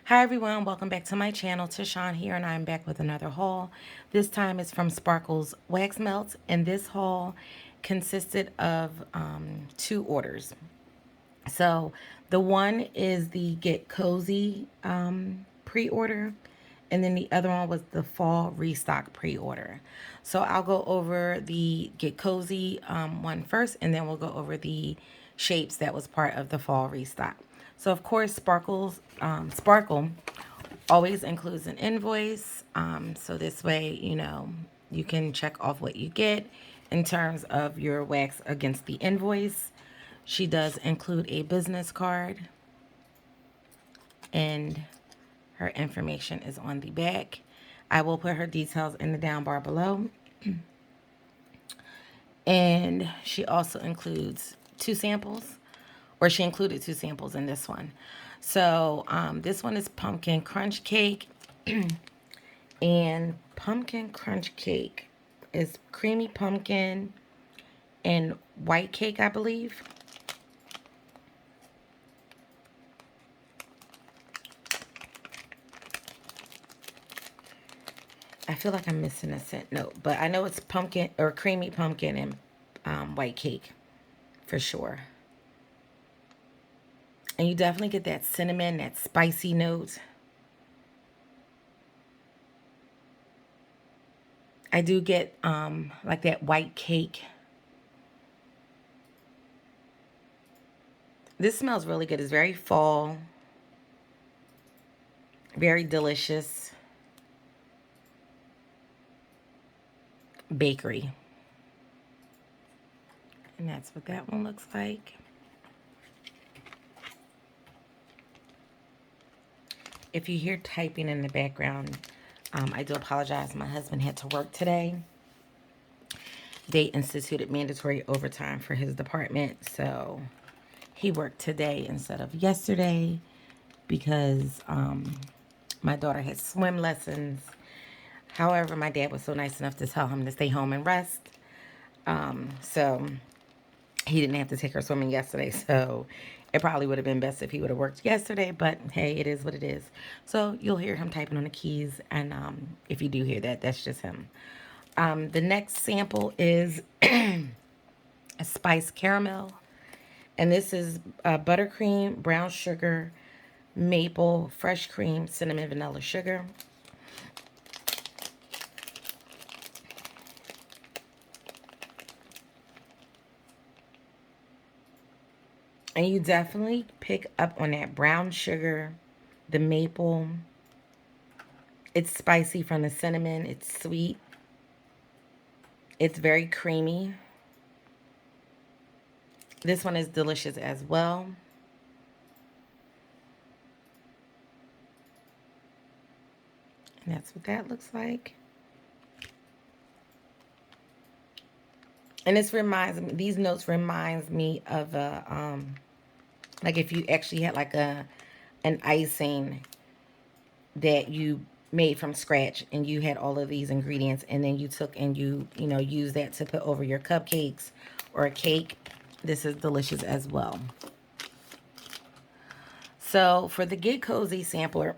Hi everyone, welcome back to my channel. Tashawn here, and I'm back with another haul. This time it's from Sparkle's Wax Melts, and this haul consisted of two orders. So the one is the Get Cozy pre-order, and then the other one was the Fall Restock pre-order. So I'll go over the Get Cozy one first, and then we'll go over the shapes that was part of the Fall Restock. So of course, Sparkle always includes an invoice. So this way, you can check off what you get in terms of your wax against the invoice. She does include a business card, and her information is on the back. I will put her details in the down bar below. And she also includes two samples, or she included two samples in this one. So this one is pumpkin crunch cake. And pumpkin crunch cake is creamy pumpkin and white cake, I believe. I feel like I'm missing a scent note, but I know it's pumpkin or creamy pumpkin and white cake for sure. And you definitely get that cinnamon, that spicy note. I do get like that white cake. This smells really good. It's very fall, very delicious bakery. And that's what that one looks like. If you hear typing in the background, I do apologize. My husband had to work today. They instituted mandatory overtime for his department, so he worked today instead of yesterday because my daughter had swim lessons. However, my dad was so nice enough to tell him to stay home and rest. So he didn't have to take her swimming yesterday. So it probably would have been best if he would have worked yesterday. But hey, it is what it is. So you'll hear him typing on the keys. And if you do hear that, that's just him. The next sample is a spiced caramel. And this is buttercream, brown sugar, maple, fresh cream, cinnamon, vanilla sugar. And you definitely pick up on that brown sugar, the maple. It's spicy from the cinnamon. It's sweet. It's very creamy. This one is delicious as well. And that's what that looks like. And this reminds me, these notes reminds me of a like if you actually had like an icing that you made from scratch and you had all of these ingredients and then you took and you use that to put over your cupcakes or a cake. This is delicious as well. So for the Get Cozy sampler,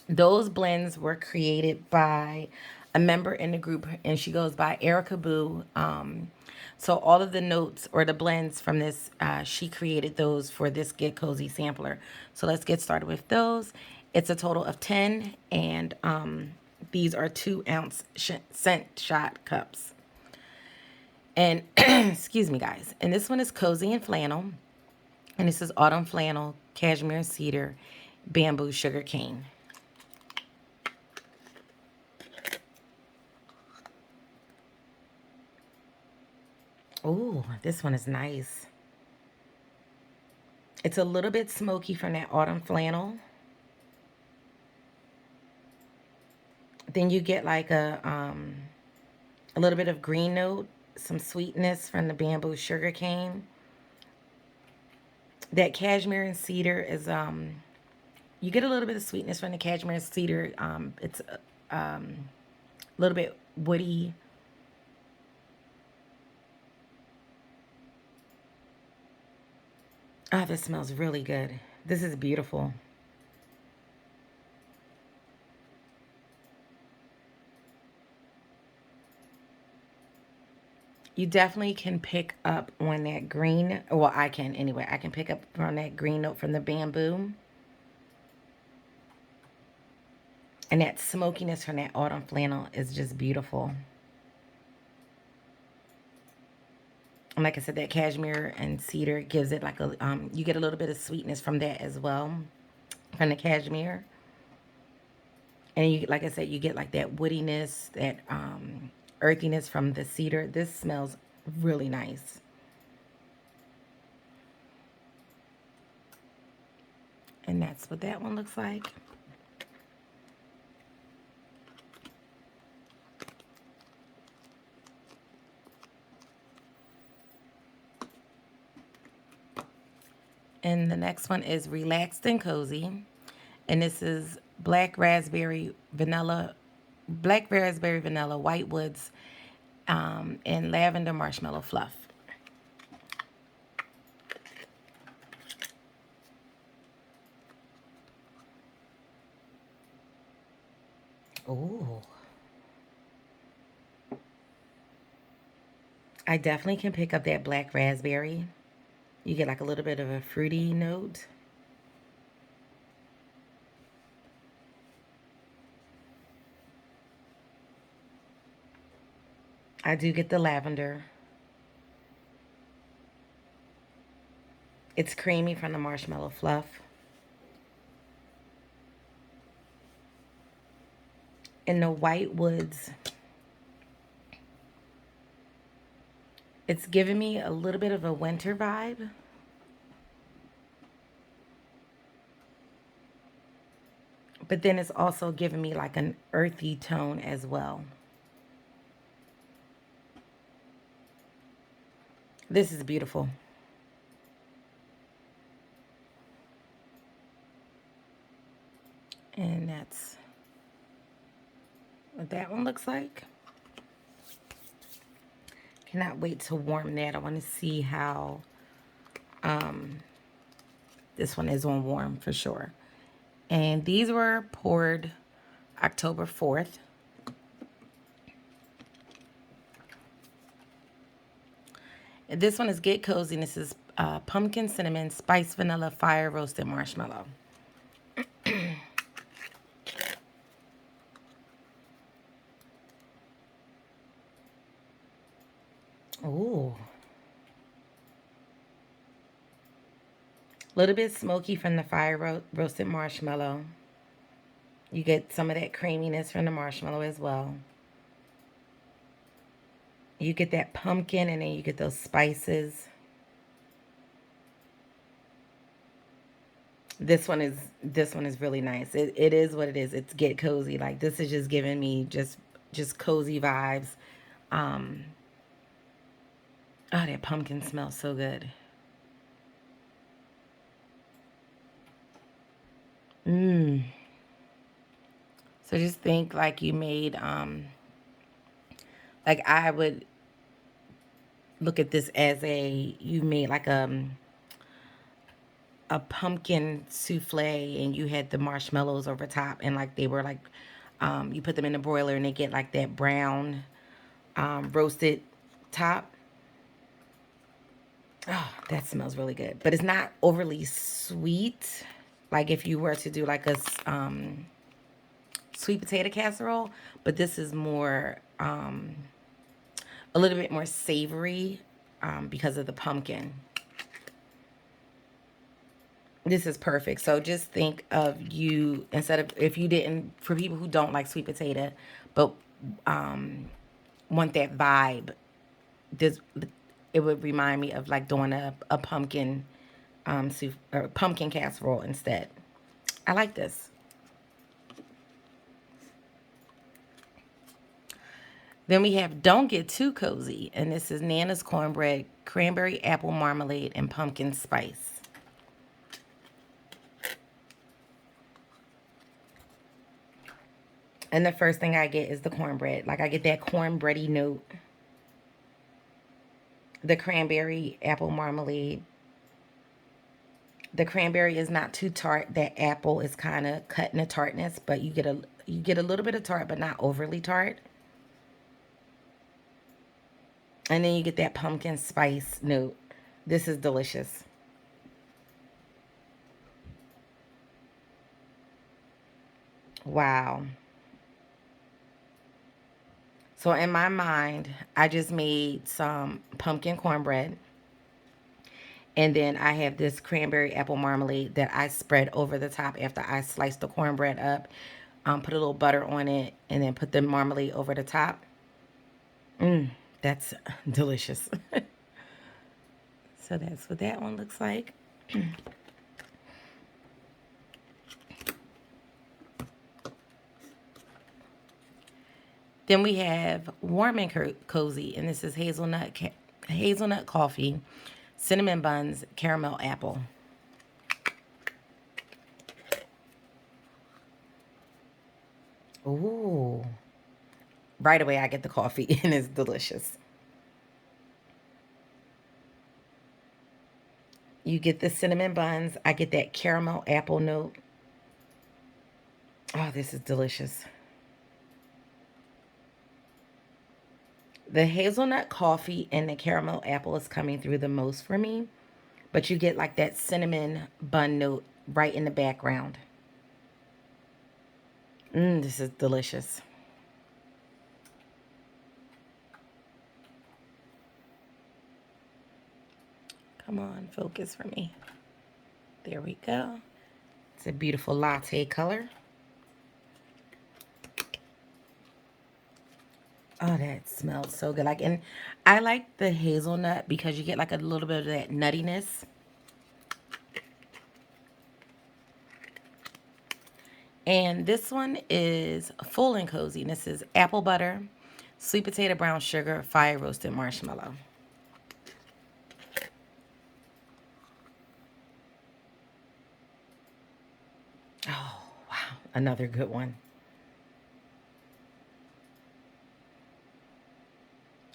those blends were created by a member in the group, and she goes by Erica Boo. So all of the notes or the blends from this, she created those for this Get Cozy sampler. So let's get started with those. It's a total of 10, and these are 2-ounce scent shot cups. And excuse me, guys. And this one is Cozy and Flannel. And this is Autumn Flannel, Cashmere Cedar, Bamboo Sugar Cane. Ooh, this one is nice. It's a little bit smoky from that Autumn Flannel. Then you get like a little bit of green note, some sweetness from the Bamboo Sugar Cane. That Cashmere and Cedar is you get a little bit of sweetness from the Cashmere and Cedar. It's a little bit woody. Oh, this smells really good. This is beautiful. You definitely can pick up on that green. Well, I can anyway. I can pick up on that green note from the bamboo. And that smokiness from that autumn flannel is just beautiful. And like I said, that cashmere and cedar gives it like a, you get a little bit of sweetness from that as well, from the cashmere. And you, like I said, you get like that woodiness, that earthiness from the cedar. This smells really nice. And that's what that one looks like. And the next one is Relaxed and Cozy. And this is black raspberry vanilla, white woods, and lavender marshmallow fluff. Ooh. I definitely can pick up that black raspberry. You get like a little bit of a fruity note. I do get the lavender. It's creamy from the marshmallow fluff. And the white woods, it's giving me a little bit of a winter vibe. But then it's also giving me like an earthy tone as well. This is beautiful. And that's what that one looks like. Cannot wait to warm that. I want to see how this one is on warm for sure. And these were poured October 4th. And this one is Get Cozy. And this is pumpkin, cinnamon, spice, vanilla, fire, roasted marshmallow. Ooh. A little bit smoky from the fire roasted marshmallow. You get some of that creaminess from the marshmallow as well. You get that pumpkin and then you get those spices. This one is really nice. It is what it is. It's Get Cozy. Like this is just giving me just cozy vibes. Um oh, that pumpkin smells so good. Mmm. So just think like you made like I would look at this as you made like a pumpkin souffle and you had the marshmallows over top and like they were like you put them in the broiler and they get like that brown roasted top. Oh, that smells really good. But it's not overly sweet. Like if you were to do like a sweet potato casserole, but this is more a little bit more savory because of the pumpkin. This is perfect. So just think of you instead of if you didn't for people who don't like sweet potato, but want that vibe. This it would remind me of like doing a pumpkin soup or pumpkin casserole instead. I like this. Then we have Don't Get Too Cozy, and this is Nana's cornbread, cranberry apple marmalade, and pumpkin spice. And the first thing I get is the cornbread. Like I get that cornbready note. The cranberry apple marmalade. The cranberry is not too tart. That apple is kind of cutting the tartness, but you get a little bit of tart, but not overly tart. And then you get that pumpkin spice note. This is delicious. Wow. So in my mind, I just made some pumpkin cornbread. And then I have this cranberry apple marmalade that I spread over the top after I sliced the cornbread up. Put a little butter on it and then put the marmalade over the top. That's delicious. So that's what that one looks like. Then we have warm and cozy, and this is hazelnut coffee, cinnamon buns, caramel apple. Ooh. Right away I get the coffee and it's delicious. You get the cinnamon buns. I get that caramel apple note. Oh, this is delicious. The hazelnut coffee and the caramel apple is coming through the most for me, but you get like that cinnamon bun note right in the background. This is delicious. Come on, focus for me. There we go. It's a beautiful latte color. Oh, that smells so good. And I like the hazelnut because you get like a little bit of that nuttiness. And this one is full and cozy. This is apple butter, sweet potato brown sugar, fire roasted marshmallow. Oh, wow. Another good one.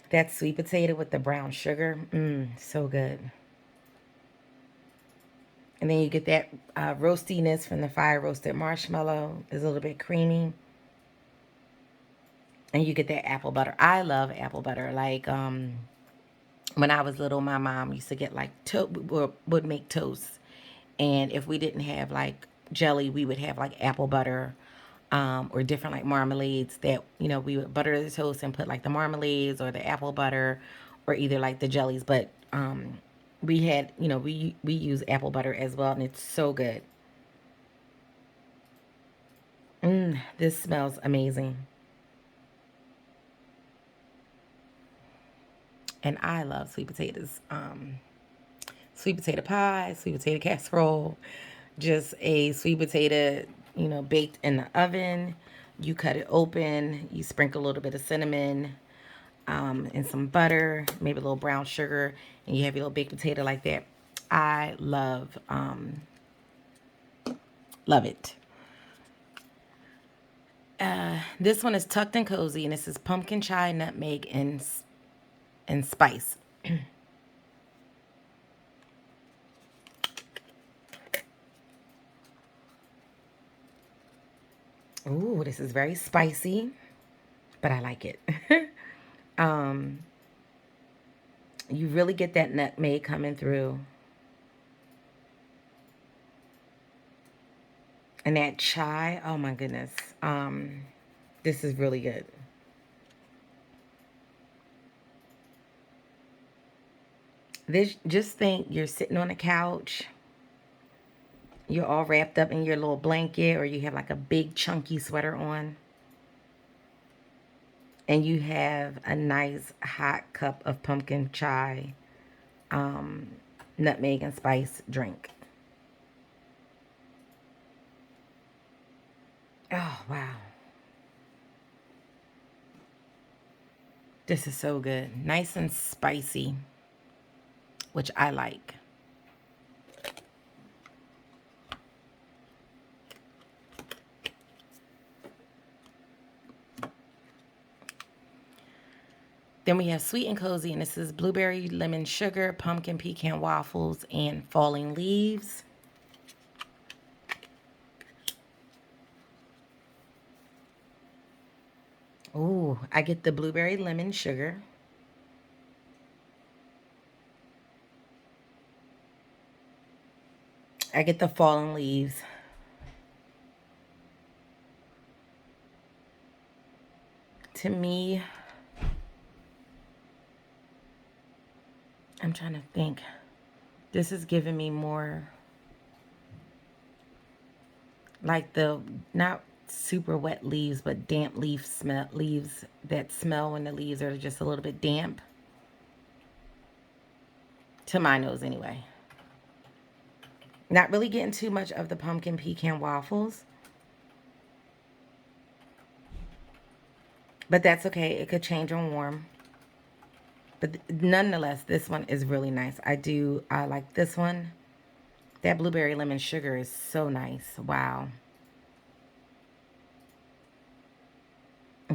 That sweet potato with the brown sugar. So good. And then you get that roastiness from the fire roasted marshmallow. It's a little bit creamy. And you get that apple butter. I love apple butter. Like, when I was little, my mom used to get like would make toast, and if we didn't have like jelly, we would have like apple butter, or different like marmalades that we would butter the toast and put like the marmalades or the apple butter, or either like the jellies. But we had we use apple butter as well, and it's so good. This smells amazing, and I love sweet potatoes. Sweet potato pie, sweet potato casserole, just a sweet potato, baked in the oven. You cut it open, you sprinkle a little bit of cinnamon, and some butter, maybe a little brown sugar, and you have your little baked potato like that. I love it. This one is tucked and cozy, and this is pumpkin chai, nutmeg, and spice. Ooh, this is very spicy, but I like it. um, you really get that nutmeg coming through. And that chai, oh my goodness. This is really good. This, just think you're sitting on a couch, you're all wrapped up in your little blanket, or you have like a big chunky sweater on, and you have a nice hot cup of pumpkin chai, um, nutmeg and spice drink. Oh, wow. This is so good. Nice and spicy, which I like. Then we have sweet and cozy, and this is blueberry lemon sugar, pumpkin pecan waffles, and falling leaves. Ooh, I get the blueberry lemon sugar. I get the fallen leaves. To me, I'm trying to think. This is giving me more like the not super wet leaves, but damp leaves that smell when the leaves are just a little bit damp. To my nose, anyway. Not really getting too much of the pumpkin pecan waffles, but that's okay. It could change on warm. But nonetheless, this one is really nice. I like this one. That blueberry lemon sugar is so nice. Wow.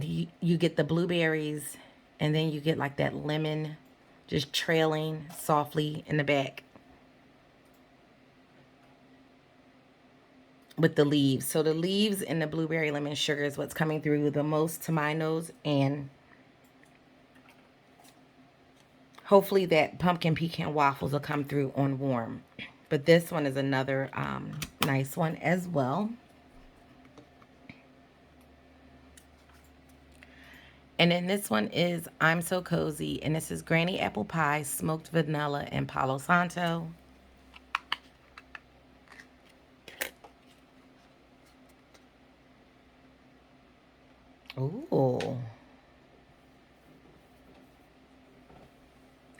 You get the blueberries, and then you get like that lemon just trailing softly in the back with the leaves. So the leaves and the blueberry lemon sugar is what's coming through the most to my nose, and hopefully that pumpkin pecan waffles will come through on warm. But this one is another nice one as well. And then this one is I'm So Cozy. And this is Granny Apple Pie, Smoked Vanilla, and Palo Santo. Ooh.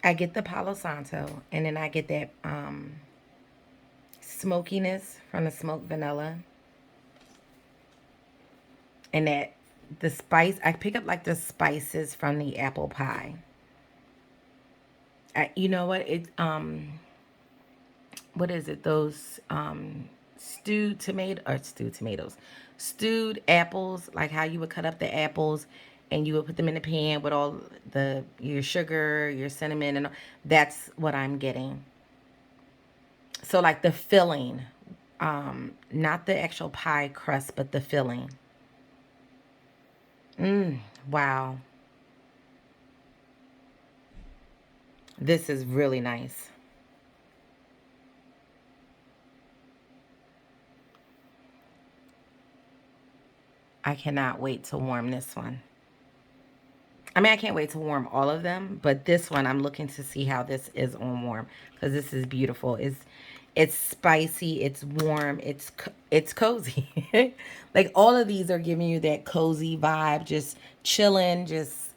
I get the Palo Santo. And then I get that smokiness from the smoked vanilla. And that the spice, I pick up like the spices from the apple pie. You know what? What is it? Those stewed apples, like how you would cut up the apples and you would put them in the pan with all your sugar, your cinnamon, and that's what I'm getting. So like the filling, not the actual pie crust, but the filling. Wow. This is really nice. I cannot wait to warm this one. I mean, I can't wait to warm all of them, but this one I'm looking to see how this is on warm because this is beautiful. It's spicy, it's warm, it's cozy. Like all of these are giving you that cozy vibe, just chilling, just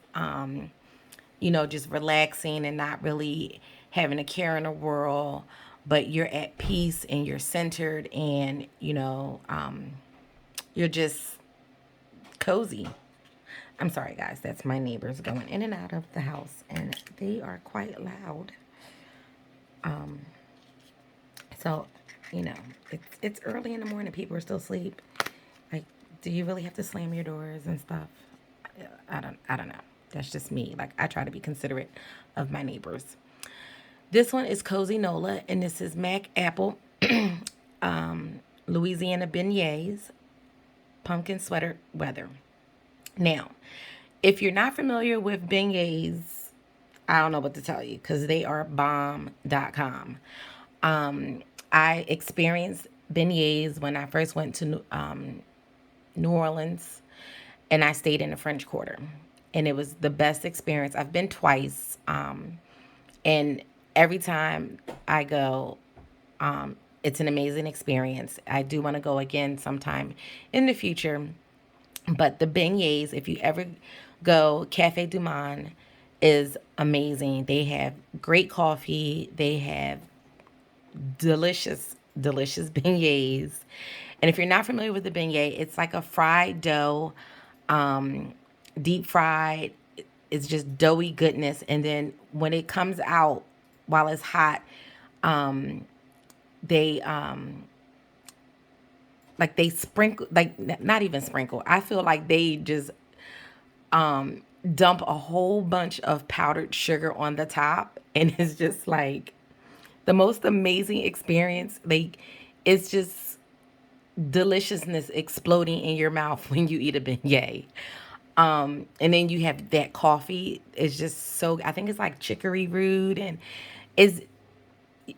just relaxing and not really having a care in the world, but you're at peace and you're centered and you're just cozy. I'm sorry, guys. That's my neighbors going in and out of the house, and they are quite loud. So, you know, it's early in the morning. People are still asleep. Like, do you really have to slam your doors and stuff? I don't know. That's just me. Like, I try to be considerate of my neighbors. This one is Cozy Nola, and this is Mac Apple, Louisiana beignets, pumpkin sweater weather. Now, if you're not familiar with beignets, I don't know what to tell you because they are bomb.com. I experienced beignets when I first went to New Orleans and I stayed in the French Quarter. And it was the best experience. I've been twice. And every time I go, it's an amazing experience. I do want to go again sometime in the future. But the beignets, if you ever go, Cafe Du Monde is amazing. They have great coffee. They have delicious, delicious beignets. And if you're not familiar with the beignet, it's like a fried dough, deep fried. It's just doughy goodness. And then when it comes out while it's hot, they like they sprinkle, like not even sprinkle. I feel like they just dump a whole bunch of powdered sugar on the top, and it's just like the most amazing experience. Like it's just deliciousness exploding in your mouth when you eat a beignet. And then you have that coffee. It's just so, I think it's like chicory root, and is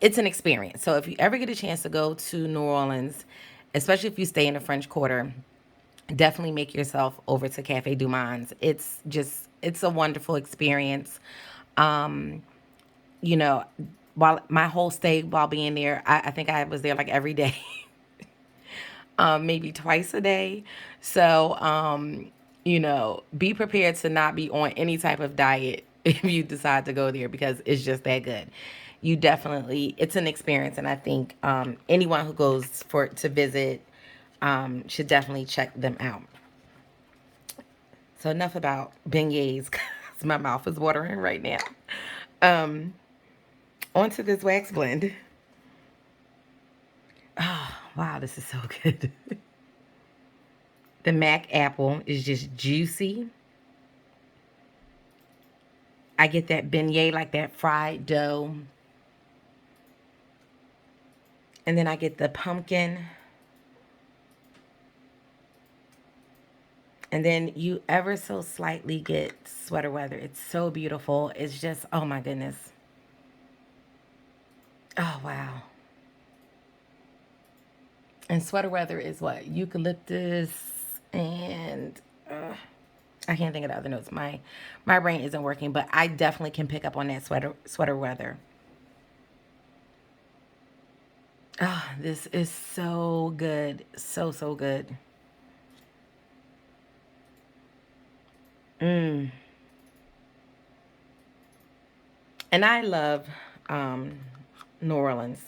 it's an experience. So if you ever get a chance to go to New Orleans, especially if you stay in the French Quarter, definitely make yourself over to Cafe Du Monde. It's a wonderful experience. Um, you know, while my whole stay while being there, I think I was there like every day, maybe twice a day. So, be prepared to not be on any type of diet if you decide to go there because it's just that good. It's an experience, and I think anyone who goes to visit should definitely check them out. So enough about beignets because my mouth is watering right now. Um, On to this wax blend. Oh, wow, this is so good. The Mac apple is just juicy. I get that beignet, like that fried dough. And then I get the pumpkin. And then you ever so slightly get sweater weather. It's so beautiful. It's just, oh my goodness. Oh, wow. And sweater weather is what? Eucalyptus and I can't think of the other notes. My brain isn't working, but I definitely can pick up on that sweater weather. Ah, oh, this is so good. So, so good. Mm. And I love um, New Orleans.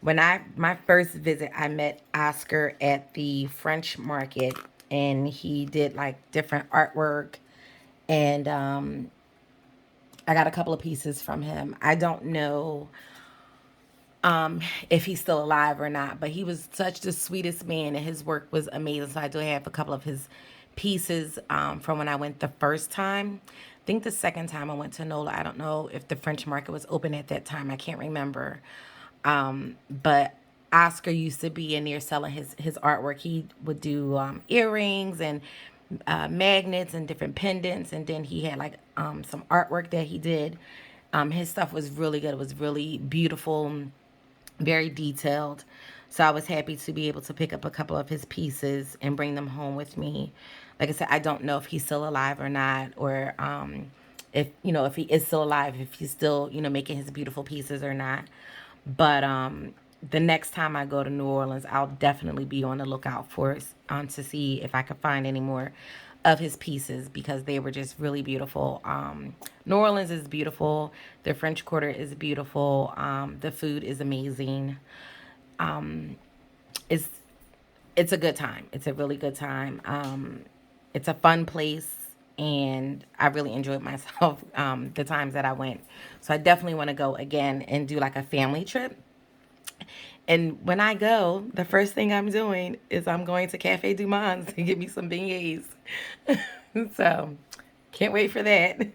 When my first visit, I met Oscar at the French market, and he did like different artwork, and I got a couple of pieces from him. I don't know if he's still alive or not, but he was such the sweetest man, and his work was amazing. So I do have a couple of his pieces from when I went the first time. I think the second time I went to NOLA, I don't know if the French market was open at that time. I can't remember. But Oscar used to be in there selling his artwork. He would do earrings and magnets and different pendants, and then he had like some artwork that he did. His stuff was really good. It was really beautiful, very detailed. So I was happy to be able to pick up a couple of his pieces and bring them home with me. Like I said, I don't know if he's still alive or not, or if he is still alive, if he's still making his beautiful pieces or not. But the next time I go to New Orleans, I'll definitely be on the lookout for to see if I could find any more of his pieces because they were just really beautiful. New Orleans is beautiful. The French Quarter is beautiful. The food is amazing. It's it's a good time. It's a really good time. It's a fun place, and I really enjoyed myself the times that I went. So I definitely want to go again and do like a family trip. And when I go, the first thing I'm doing is I'm going to Cafe Du Monde to get me some beignets. So can't wait for that.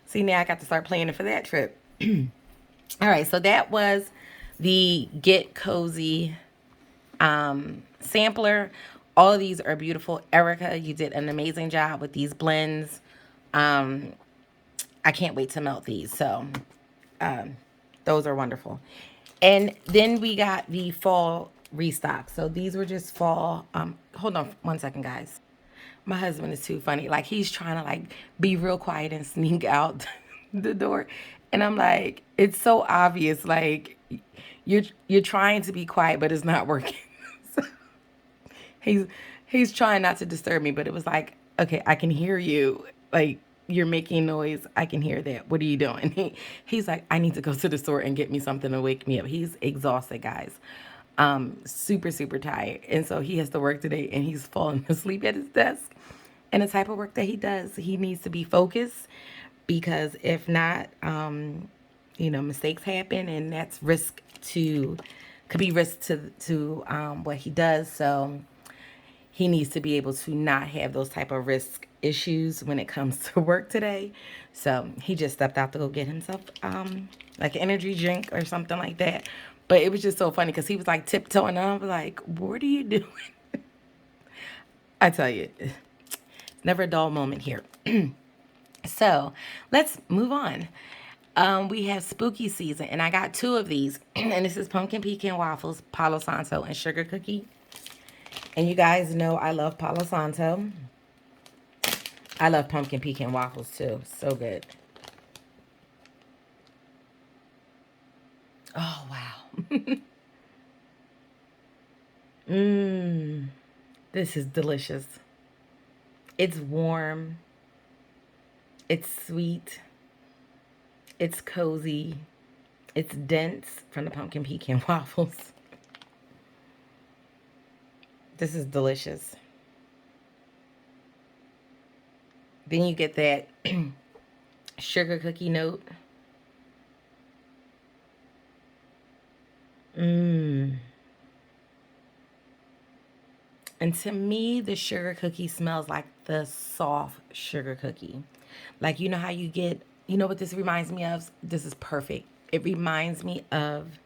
See, now I got to start planning for that trip. All right, so that was the Get Cozy sampler. All of these are beautiful. Erica, you did an amazing job with these blends. I can't wait to melt these. So those are wonderful. And then we got the fall restock. So these were just fall. Hold on one second, guys. My husband is too funny. Like he's trying to like be real quiet and sneak out the door. And I'm like, it's so obvious. Like you're trying to be quiet, but it's not working. So he's he's trying not to disturb me, but it was like, okay, I can hear you. Like you're making noise. I can hear that. What are you doing? He's like, I need to go to the store and get me something to wake me up. He's exhausted, guys. Super, super tired. And so he has to work today and he's falling asleep at his desk. And the type of work that he does, he needs to be focused because if not, mistakes happen and that's could be risk to what he does. So he needs to be able to not have those type of risk issues when it comes to work today. So he just stepped out to go get himself like an energy drink or something like that. But it was just so funny because he was like tiptoeing. And I was like, what are you doing? I tell you, it's never a dull moment here. So let's move on. We have spooky season, and I got two of these. And this is pumpkin pecan waffles, Palo Santo, and sugar cookie. And you guys know I love Palo Santo. I love pumpkin pecan waffles too. So good. Oh, wow. Mmm. This is delicious. It's warm. It's sweet. It's cozy. It's dense from the pumpkin pecan waffles. This is delicious. Then you get that sugar cookie note. Mmm. And to me, the sugar cookie smells like the soft sugar cookie. Like, you know how you get, you know what this reminds me of? This is perfect. It reminds me of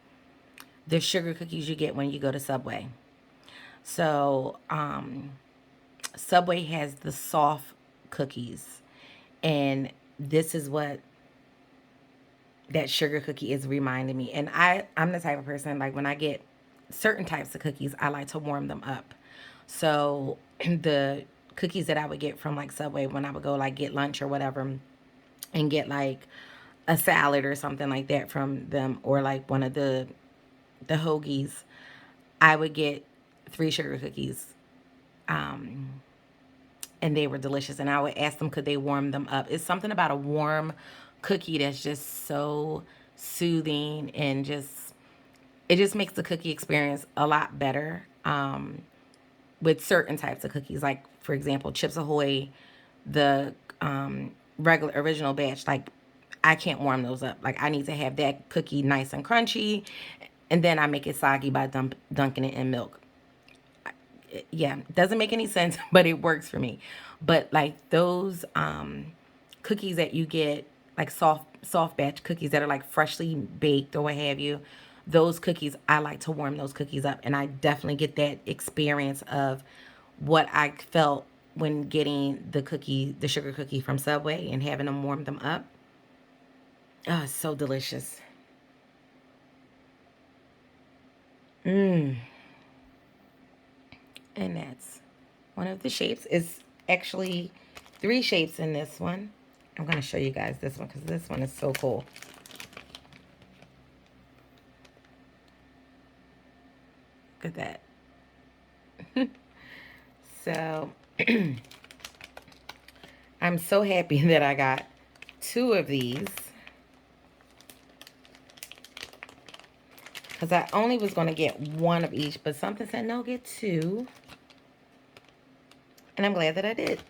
the sugar cookies you get when you go to Subway. So, Subway has the soft cookies. And this is what that sugar cookie is reminding me. And I'm the type of person, like when I get certain types of cookies, I like to warm them up. So the cookies that I would get from like Subway when I would go like get lunch or whatever and get like a salad or something like that from them, or like one of the hoagies, I would get 3 sugar cookies. And they were delicious, and I would ask them could they warm them up. It's something about a warm cookie that's just so soothing, and just it just makes the cookie experience a lot better. With certain types of cookies, like for example Chips Ahoy, the regular original batch, like I can't warm those up. Like I need to have that cookie nice and crunchy, and then I make it soggy by dunking it in milk. Yeah, doesn't make any sense, but it works for me. But like those cookies that you get, like soft batch cookies that are like freshly baked or what have you, those cookies, I like to warm those cookies up, and I definitely get that experience of what I felt when getting the sugar cookie from Subway and having them warm them up. Oh, it's so delicious. Mmm. And that's one of the shapes. It's actually 3 shapes in this one. I'm going to show you guys this one because this one is so cool. Look at that. So I'm so happy that I got 2 of these, because I only was going to get 1 of each, but something said no, get 2. And I'm glad that I did.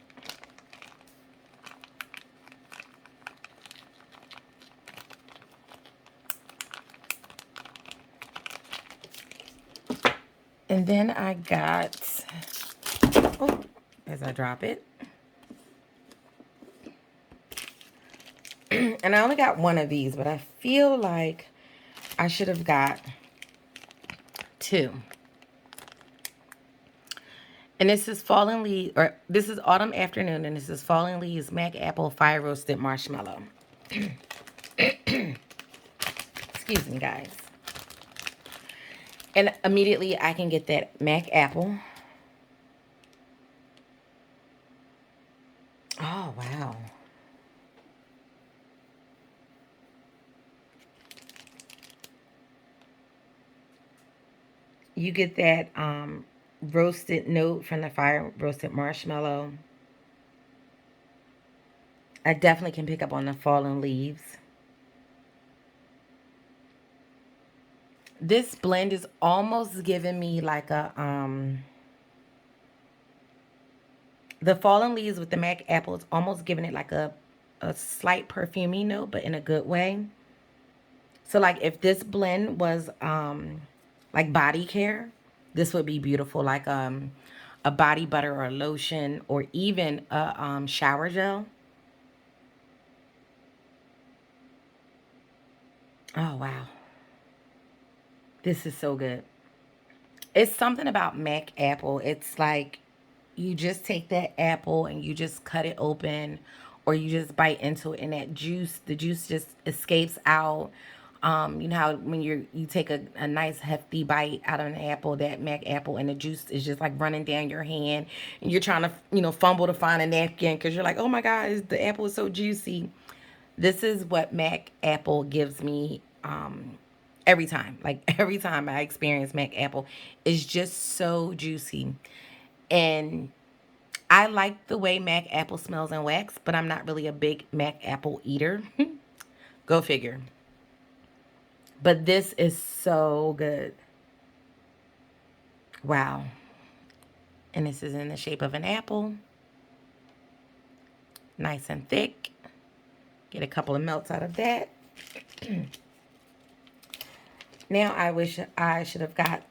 And then I got, oh, as I drop it. And I only got 1 of these, but I feel like I should have got 2. And this is Fallen Leaves, or this is Autumn Afternoon, and this is Fallen Leaves Mac Apple Fire Roasted Marshmallow. Excuse me, guys. And immediately I can get that Mac Apple. Oh, wow. You get that roasted note from the fire roasted marshmallow. I definitely can pick up on the fallen leaves. This blend is almost giving me like a the fallen leaves with the Mac apple is almost giving it like a slight perfumey note, but in a good way. So like if this blend was like body care, this would be beautiful, like a body butter or a lotion, or even a shower gel. Oh wow. This is so good. It's something about Mac apple. It's like you just take that apple and you just cut it open, or you just bite into it and that juice, the juice just escapes out. You know how when you take a nice hefty bite out of an apple, that Mac apple, and the juice is just like running down your hand, and you're trying to, fumble to find a napkin because you're like, oh my God, the apple is so juicy. This is what Mac apple gives me every time. Like every time I experience Mac apple, it's just so juicy. And I like the way Mac apple smells in wax, but I'm not really a big Mac apple eater. Go figure. But this is so good. Wow. And this is in the shape of an apple. Nice and thick. Get a couple of melts out of that. Now I wish I should have got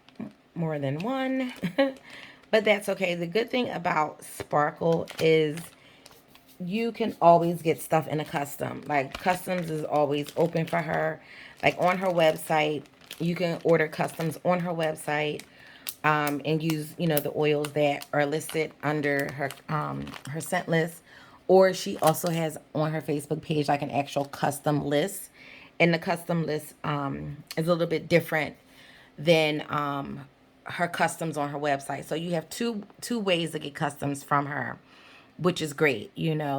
more than one. But that's okay. The good thing about Sparkle is you can always get stuff in a custom. Like customs is always open for her. Like on her website, you can order customs on her website, and use, the oils that are listed under her scent list. Or she also has on her Facebook page like an actual custom list. And the custom list is a little bit different than her customs on her website. So you have two ways to get customs from her, which is great,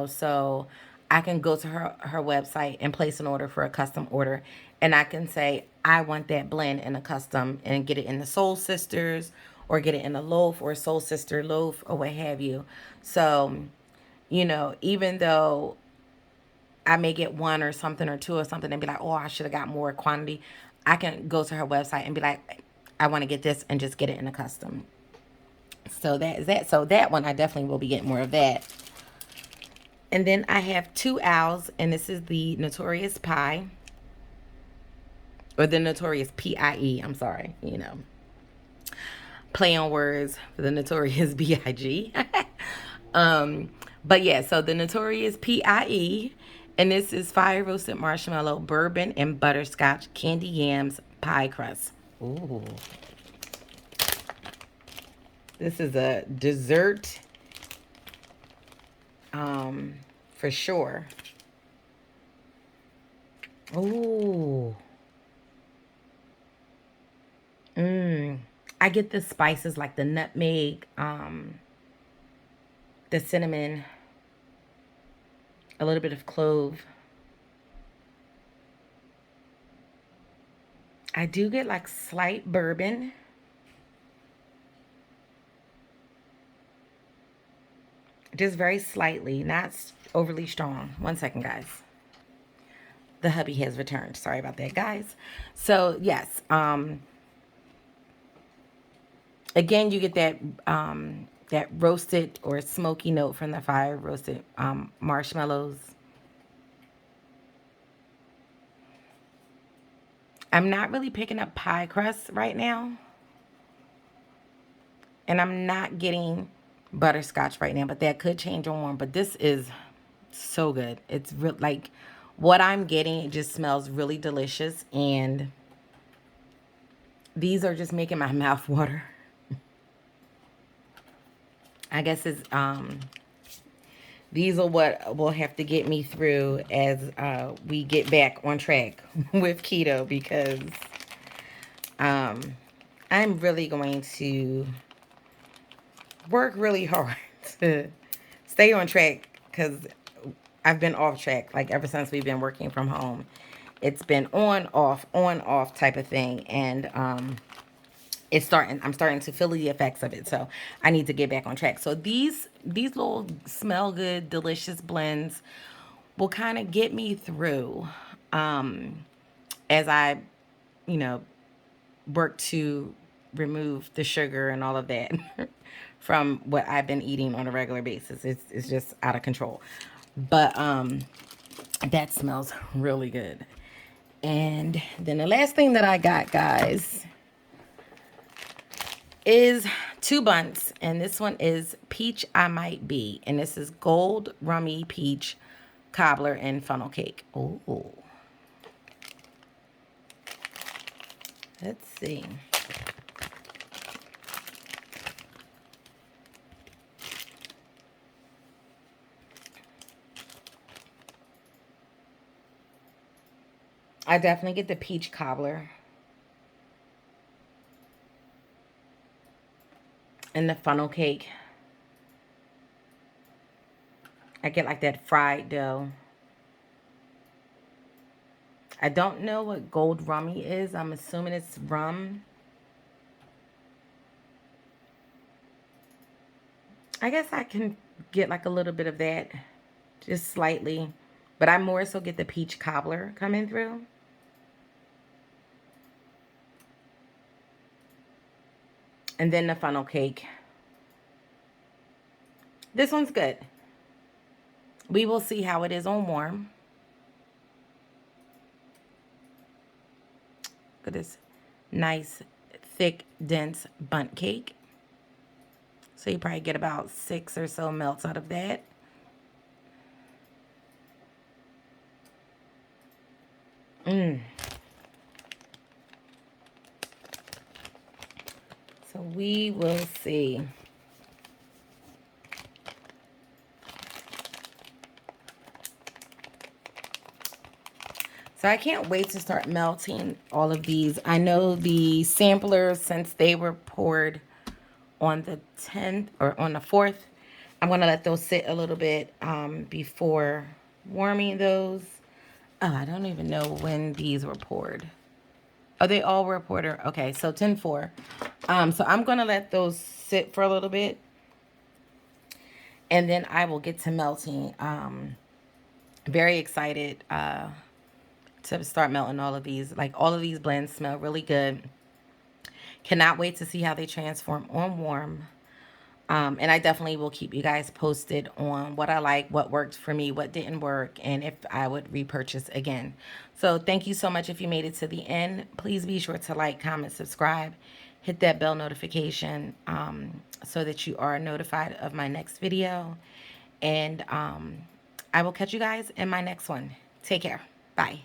So I can go to her website and place an order for a custom order, and I can say I want that blend in a custom and get it in the Soul Sisters, or get it in a loaf or a Soul Sister loaf, or what have you. So, even though I may get one or something or two or something and be like, oh, I should have got more quantity, I can go to her website and be like, I want to get this, and just get it in a custom. So that is that. So that one, I definitely will be getting more of that. And then I have two owls, and this is the Notorious Pie, or the Notorious Pie. I'm sorry, play on words for the Notorious Big. But yeah, so the Notorious Pie, and this is fire roasted marshmallow, bourbon, and butterscotch candy yams pie crust. Ooh. This is a dessert, for sure. Ooh. I get the spices like the nutmeg, the cinnamon, a little bit of clove. I do get like slight bourbon. Just very slightly, not overly strong. One second, guys. The hubby has returned. Sorry about that, guys. So, yes. Again, you get that roasted or smoky note from the fire roasted marshmallows. I'm not really picking up pie crust right now. And I'm not getting butterscotch right now, but that could change on one. But this is so good. It's like what I'm getting, it just smells really delicious. And these are just making my mouth water. I guess it's these are what will have to get me through as we get back on track with keto, because I'm really going to work really hard to stay on track, because I've been off track like ever since we've been working from home. It's been on off type of thing, and I'm starting to feel the effects of it. So I need to get back on track. So these little smell good, delicious blends will kind of get me through as I, you know, work to remove the sugar and all of that from what I've been eating on a regular basis. It's just out of control. But that smells really good. And then the last thing that I got, guys, is two buns. And this one is Peach I Might Be. And this is gold rummy peach cobbler and funnel cake. Oh, let's see. I definitely get the peach cobbler and the funnel cake. I get like that fried dough. I don't know what gold rummy is. I'm assuming it's rum. I guess I can get like a little bit of that, just slightly. But I more so get the peach cobbler coming through. And then the funnel cake. This one's good. We will see how it is on warm. Look at this nice, thick, dense bundt cake. So you probably get about 6 or so melts out of that. So we will see. So I can't wait to start melting all of these. I know the samplers, since they were poured on the 10th or on the 4th, I'm going to let those sit a little bit before warming those. Oh, I don't even know when these were poured. Oh, they all were poured. Okay, so 10-4. So I'm going to let those sit for a little bit. And then I will get to melting. Very excited to start melting all of these. Like, all of these blends smell really good. Cannot wait to see how they transform on warm. And I definitely will keep you guys posted on what I like, what worked for me, what didn't work, and if I would repurchase again. So thank you so much if you made it to the end. Please be sure to like, comment, subscribe, hit that bell notification so that you are notified of my next video. And I will catch you guys in my next one. Take care. Bye.